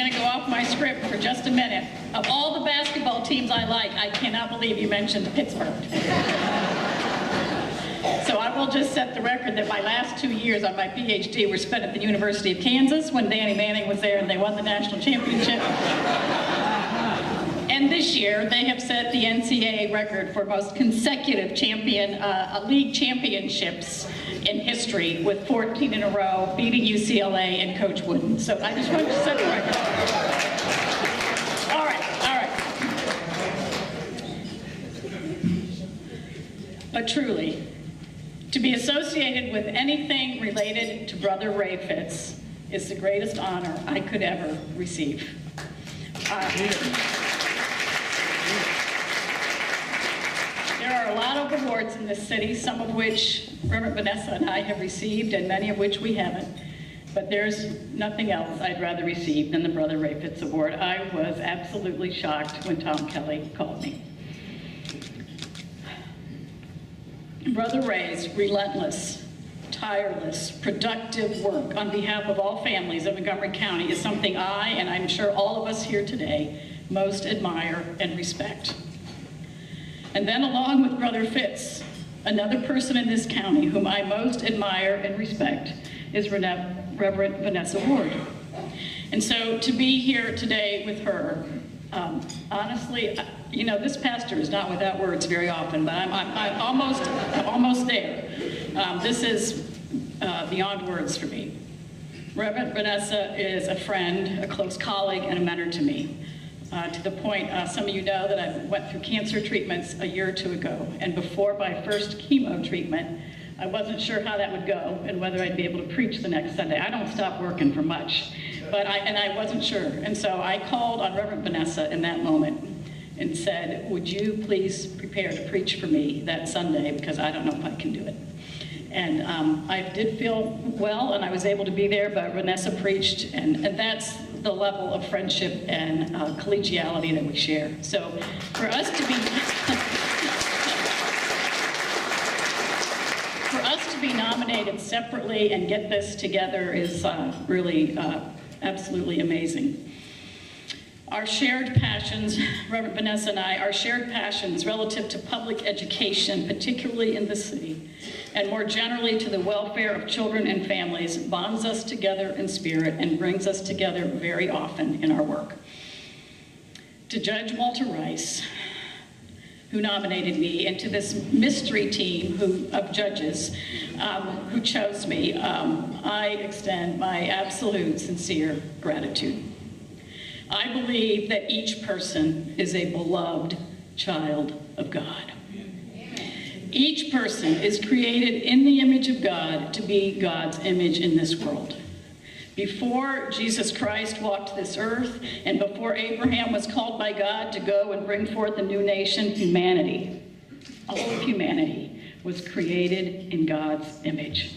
going to go off my script for just a minute. Of all the basketball teams I like, I cannot believe you mentioned Pittsburgh. So I will just set the record that my last 2 years on my Ph.D. were spent at the University of Kansas when Danny Manning was there and they won the national championship. And this year, they have set the NCAA record for most consecutive league championships in history with 14 in a row, beating UCLA and Coach Wooden. So I just wanted to set the record. All right. But truly, to be associated with anything related to Brother Ray Fitz is the greatest honor I could ever receive. There are a lot of awards in this city, some of which Reverend Vanessa and I have received, and many of which we haven't. But there's nothing else I'd rather receive than the Brother Ray Fitz Award. I was absolutely shocked when Tom Kelly called me. Brother Ray's relentless, tireless, productive work on behalf of all families of Montgomery County is something I, and I'm sure all of us here today, most admire and respect. And then along with Brother Fitz, another person in this county whom I most admire and respect is Reverend Vanessa Ward. And so to be here today with her, honestly, you know, this pastor is not without words very often, but I'm almost there. This is beyond words for me. Reverend Vanessa is a friend, a close colleague, and a mentor to me. To the point, some of you know that I went through cancer treatments a year or two ago, and before my first chemo treatment, I wasn't sure how that would go and whether I'd be able to preach the next Sunday. I don't stop working for much, but I wasn't sure. And so I called on Reverend Vanessa in that moment and said, would you please prepare to preach for me that Sunday, because I don't know if I can do it. And I did feel well, and I was able to be there, but Vanessa preached, and that's the level of friendship and collegiality that we share. So for us to be nominated separately and get this together is really absolutely amazing. Our shared passions, Reverend Vanessa and I, our shared passions relative to public education, particularly in the city, and more generally to the welfare of children and families, bonds us together in spirit and brings us together very often in our work. To Judge Walter Rice, who nominated me, and to this mystery team of judges who chose me, I extend my absolute sincere gratitude. I believe that each person is a beloved child of God. Each person is created in the image of God to be God's image in this world. Before Jesus Christ walked this earth, and before Abraham was called by God to go and bring forth a new nation, humanity, all of humanity, was created in God's image.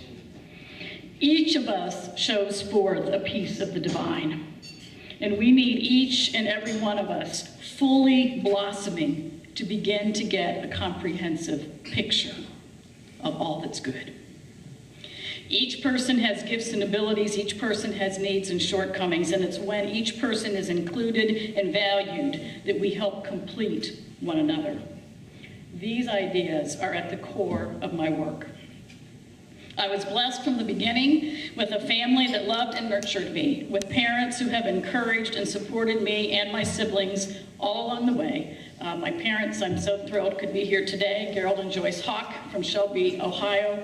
Each of us shows forth a piece of the divine. And we need each and every one of us fully blossoming to begin to get a comprehensive picture of all that's good. Each person has gifts and abilities, each person has needs and shortcomings, and it's when each person is included and valued that we help complete one another. These ideas are at the core of my work. I was blessed from the beginning with a family that loved and nurtured me, with parents who have encouraged and supported me and my siblings all along the way. My parents, I'm so thrilled, could be here today, Gerald and Joyce Hawk from Shelby, Ohio,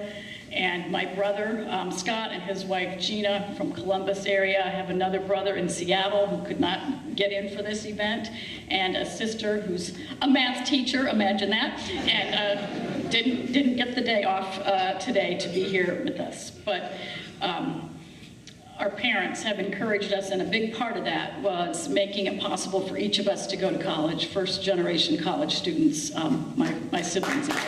and my brother, Scott, and his wife, Gina, from Columbus area. I have another brother in Seattle who could not get in for this event, and a sister who's a math teacher, imagine that, and didn't get the day off today to be here with us. But our parents have encouraged us, and a big part of that was making it possible for each of us to go to college, first-generation college students, my siblings and I.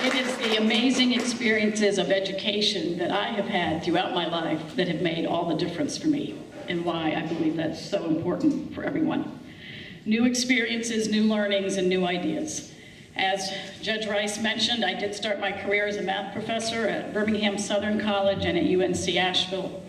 It is the amazing experiences of education that I have had throughout my life that have made all the difference for me, and why I believe that's so important for everyone. New experiences, new learnings, and new ideas. As Judge Rice mentioned, I did start my career as a math professor at Birmingham Southern College and at UNC Asheville.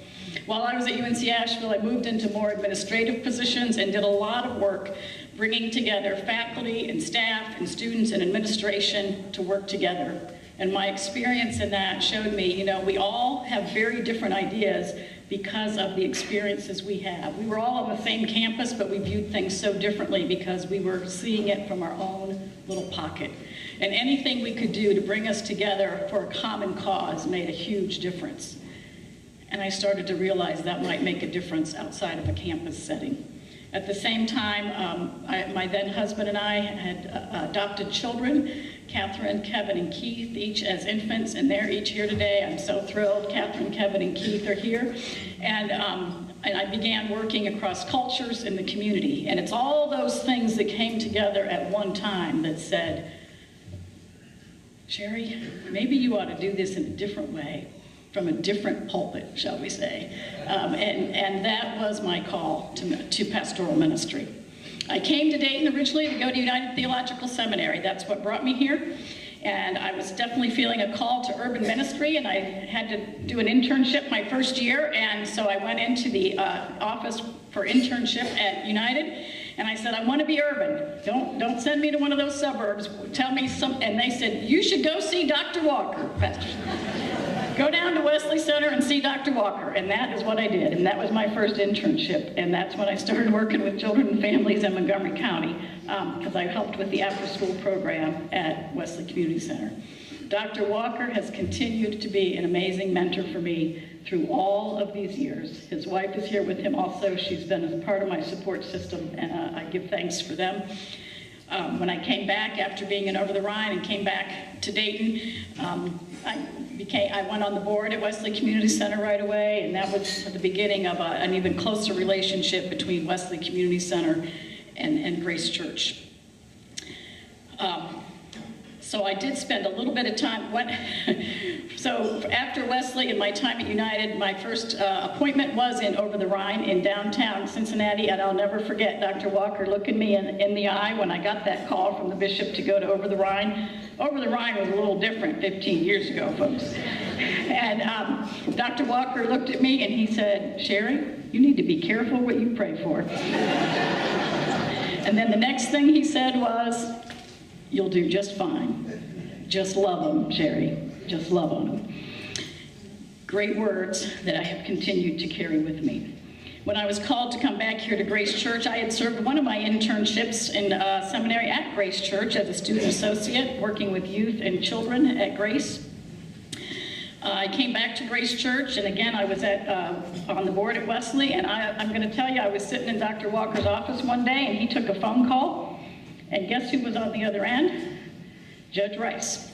While I was at UNC Asheville, I moved into more administrative positions and did a lot of work bringing together faculty and staff and students and administration to work together. And my experience in that showed me, we all have very different ideas because of the experiences we have. We were all on the same campus, but we viewed things so differently because we were seeing it from our own little pocket. And anything we could do to bring us together for a common cause made a huge difference. And I started to realize that might make a difference outside of a campus setting. At the same time, my then husband and I had adopted children, Catherine, Kevin, and Keith, each as infants, and they're each here today. I'm so thrilled. Catherine, Kevin, and Keith are here. And I began working across cultures in the community. And it's all those things that came together at one time that said, Sherry, maybe you ought to do this in a different way, from a different pulpit, shall we say. And that was my call to pastoral ministry. I came to Dayton originally to go to United Theological Seminary. That's what brought me here. And I was definitely feeling a call to urban ministry, and I had to do an internship my first year. And so I went into the office for internship at United, and I said, I want to be urban. Don't send me to one of those suburbs. Tell me some. And they said, you should go see Dr. Walker, Pastor. Go down to Wesley Center and see Dr. Walker. And that is what I did. And that was my first internship. And that's when I started working with children and families in Montgomery County, because I helped with the after-school program at Wesley Community Center. Dr. Walker has continued to be an amazing mentor for me through all of these years. His wife is here with him also. She's been a part of my support system, and I give thanks for them. When I came back after being in Over the Rhine and came back to Dayton, I went on the board at Wesley Community Center right away, and that was the beginning of an even closer relationship between Wesley Community Center and Grace Church. So I did spend a little bit of time. So after Wesley and my time at United, my first appointment was in Over the Rhine in downtown Cincinnati, and I'll never forget Dr. Walker looking me in the eye when I got that call from the bishop to go to Over the Rhine. Over the Rhine was a little different 15 years ago, folks. And Dr. Walker looked at me and he said, Sherry, you need to be careful what you pray for. And then the next thing he said was, you'll do just fine. Just love them, Sherry. Just love on them. Great words that I have continued to carry with me. When I was called to come back here to Grace Church, I had served one of my internships in seminary at Grace Church as a student associate, working with youth and children at Grace. I came back to Grace Church, and again, I was on the board at Wesley, and I'm going to tell you, I was sitting in Dr. Walker's office one day, and he took a phone call, and guess who was on the other end? Judge Rice.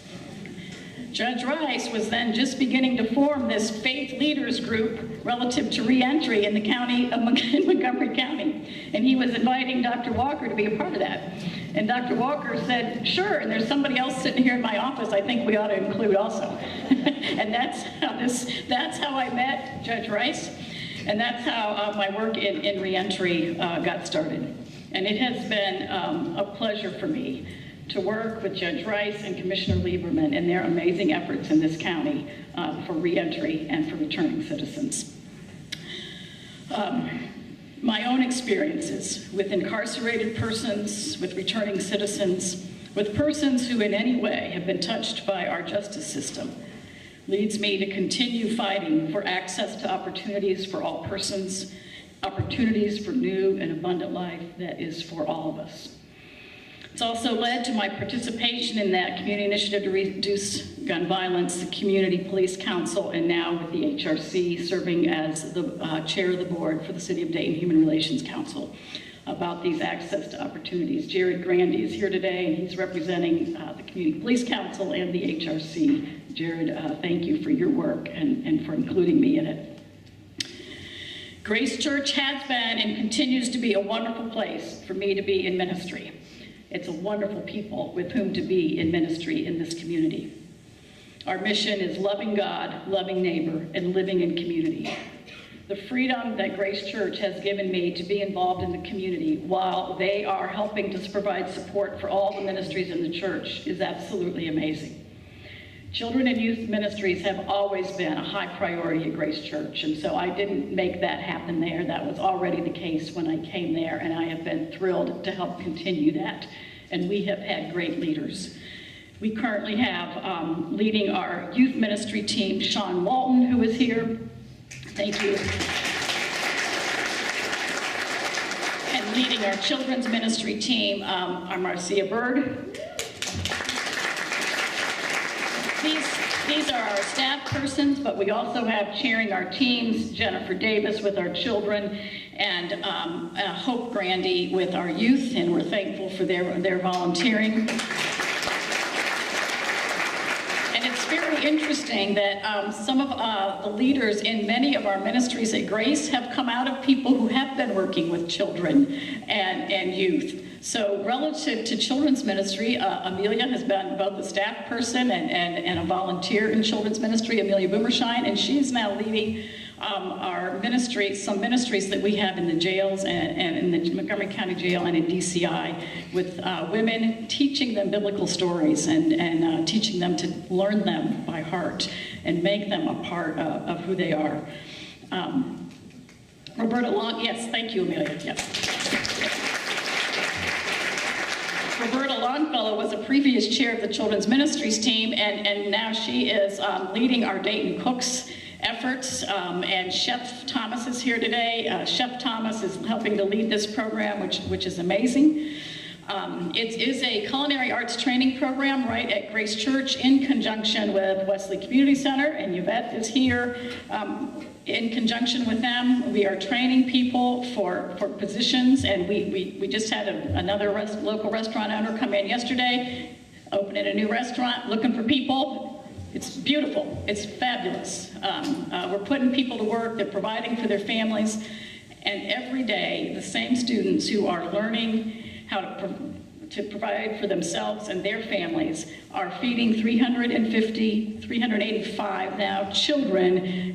Judge Rice was then just beginning to form this faith leaders group relative to reentry in the county of Montgomery County. And he was inviting Dr. Walker to be a part of that. And Dr. Walker said, sure, and there's somebody else sitting here in my office I think we ought to include also. And that's how I met Judge Rice. And that's how my work in reentry got started. And it has been a pleasure for me to work with Judge Rice and Commissioner Lieberman in their amazing efforts in this county for reentry and for returning citizens. My own experiences with incarcerated persons, with returning citizens, with persons who in any way have been touched by our justice system, leads me to continue fighting for access to opportunities for all persons, opportunities for new and abundant life that is for all of us. It's also led to my participation in that community initiative to reduce gun violence, the Community Police Council, and now with the HRC, serving as the chair of the board for the City of Dayton Human Relations Council about these access to opportunities. Jared Grandy is here today, and he's representing the Community Police Council and the HRC. Jared, thank you for your work and for including me in it. Grace Church has been and continues to be a wonderful place for me to be in ministry. It's a wonderful people with whom to be in ministry in this community. Our mission is loving God, loving neighbor, and living in community. the freedom that Grace Church has given me to be involved in the community while they are helping to provide support for all the ministries in the church is absolutely amazing. Children and youth ministries have always been a high priority at Grace Church, and so I didn't make that happen there. That was already the case when I came there, and I have been thrilled to help continue that. And we have had great leaders. We currently have leading our youth ministry team, Sean Walton, who is here. Thank you. And leading our children's ministry team, our Marcia Bird. These are our staff persons, but we also have chairing our teams, Jennifer Davis with our children, and Hope Grandy with our youth, and we're thankful for their volunteering. Very interesting that some of the leaders in many of our ministries at Grace have come out of people who have been working with children and youth. So relative to children's ministry, Amelia has been both a staff person and a volunteer in children's ministry, Amelia Boomershine, and she's now leading our ministries, some ministries that we have in the jails and in the Montgomery County Jail and in DCI with women, teaching them biblical stories and teaching them to learn them by heart and make them a part of who they are. Roberta Long, yes, thank you, Amelia. Yes. Roberta Longfellow was a previous chair of the children's ministries team, and now she is leading our Dayton Cooks efforts, and Chef Thomas is here today. Chef Thomas is helping to lead this program, which is amazing. It is a culinary arts training program right at Grace Church in conjunction with Wesley Community Center, and Yvette is here. In conjunction with them, we are training people for positions, and we just had another local restaurant owner come in yesterday, opening a new restaurant, looking for people. It's beautiful. It's fabulous. We're putting people to work. They're providing for their families. And every day, the same students who are learning how to provide for themselves and their families are feeding 385 now children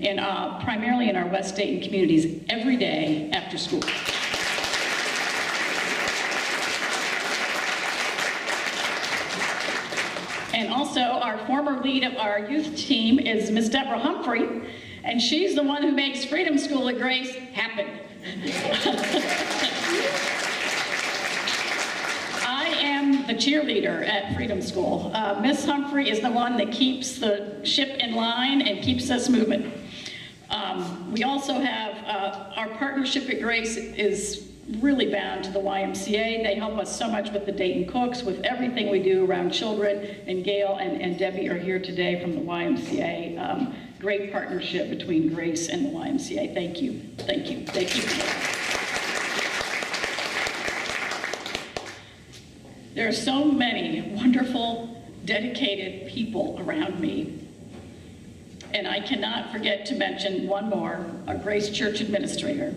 primarily in our West Dayton communities every day after school. And also, our former lead of our youth team is Miss Deborah Humphrey, and she's the one who makes Freedom School at Grace happen. I am the cheerleader at Freedom School. Miss Humphrey is the one that keeps the ship in line and keeps us moving. We also have our partnership at Grace is really bound to the YMCA. They help us so much with the Dayton Cooks, with everything we do around children, and Gale and Debbie are here today from the YMCA. Great partnership between Grace and the YMCA. Thank you, thank you, thank you. There are so many wonderful, dedicated people around me. And I cannot forget to mention one more, our Grace Church administrator,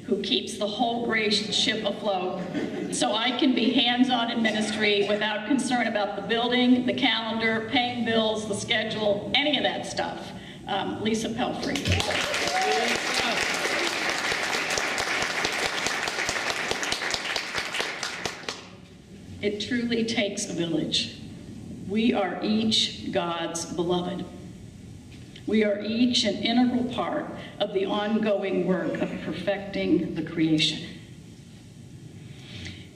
who keeps the whole Grace ship afloat so I can be hands-on in ministry without concern about the building, the calendar, paying bills, the schedule, any of that stuff. Lisa Pelfrey. It truly takes a village. We are each God's beloved. We are each an integral part of the ongoing work of perfecting the creation.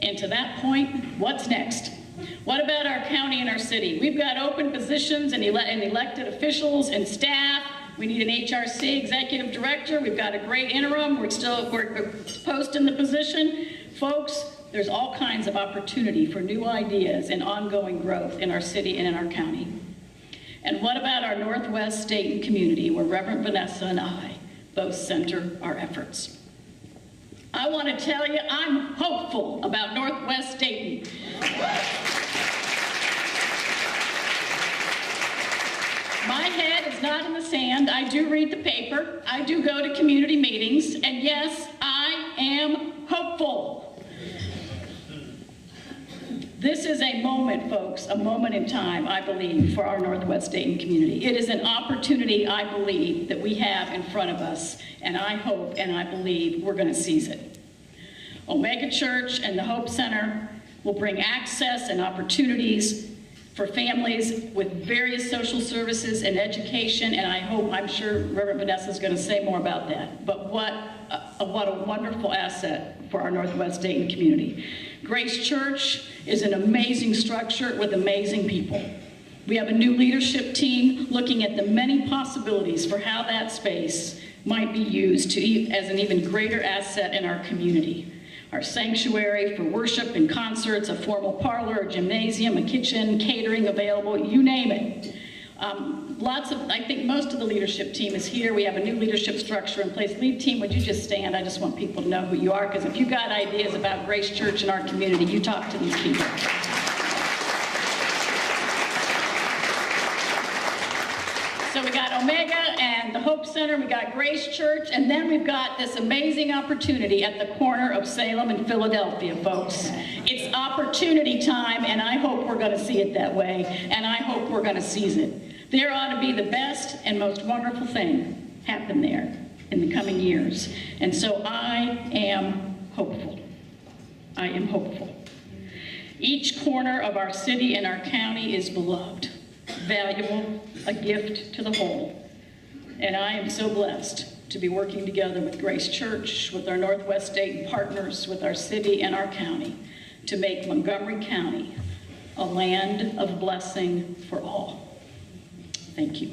And to that point, what's next? What about our county and our city? We've got open positions and elected officials and staff. We need an HRC executive director. We've got a great interim. We're posting the position. Folks, there's all kinds of opportunity for new ideas and ongoing growth in our city and in our county. And what about our Northwest Dayton community, where Reverend Vanessa and I both center our efforts? I want to tell you, I'm hopeful about Northwest Dayton. My head is not in the sand. I do read the paper. I do go to community meetings. And yes, I am hopeful. This is a moment, folks, a moment in time, I believe, for our Northwest Dayton community. It is an opportunity, I believe, that we have in front of us, and I hope and I believe we're going to seize it. Omega Church and the Hope Center will bring access and opportunities for families with various social services and education, and I'm sure Reverend Vanessa is going to say more about that. But what a wonderful asset for our Northwest Dayton community. Grace Church is an amazing structure with amazing people. We have a new leadership team looking at the many possibilities for how that space might be used as an even greater asset in our community. Our sanctuary for worship and concerts, a formal parlor, a gymnasium, a kitchen, catering available, you name it. I think most of the leadership team is here. We have a new leadership structure in place. Lead team, would you just stand? I just want people to know who you are, because if you got ideas about Grace Church and our community, you talk to these people. So we got Omega and the Hope Center, we got Grace Church, and then we've got this amazing opportunity at the corner of Salem and Philadelphia, folks. It's opportunity time, and I hope we're going to see it that way, and I hope we're going to seize it. There ought to be the best and most wonderful thing happen there in the coming years. And so I am hopeful. I am hopeful. Each corner of our city and our county is beloved, valuable, a gift to the whole. And I am so blessed to be working together with Grace Church, with our Northwest Dayton partners, with our city and our county, to make Montgomery County a land of blessing for all. Thank you.